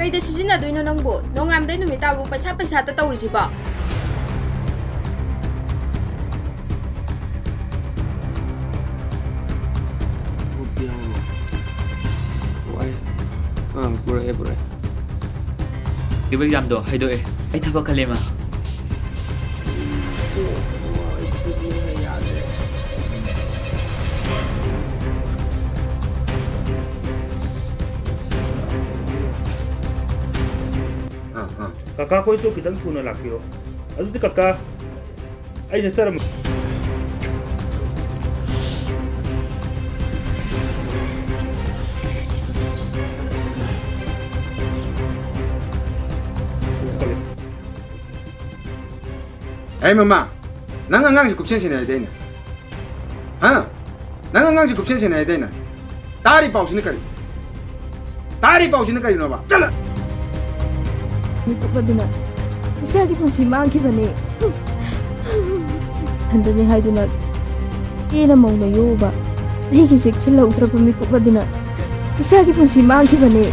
ꯀꯔꯤꯗ ꯁꯤꯖꯤꯟꯅꯗꯣꯏꯅꯣ ꯅꯪꯕꯨ? ꯅꯣꯡꯉꯥꯟꯕꯗꯩ ꯅꯨꯃꯤꯠ ꯇꯥꯕꯨ ꯄꯩꯁꯥꯇ ꯇꯧꯔꯤꯁꯤꯕꯣ? Pura. Ibu exam do, hai do ai thaba kalema. Kakak ko iso kitang tuna lakiro. Adu di kakak. Ay sasara mo. Hey mama, nang angang si kupsen sinay day na. Ha? Nang angang si kupsen sinay day na. Tari pausin na kari. Tari pausin na kari no ba? Chala. Mikot ba duna? Isagi pong si Mangki ba ni? Handa ni hay duna. Ina mong nayo ba? Nahigisik sila utra pa mikot ba duna? Isagi pong si Mangki ba ni?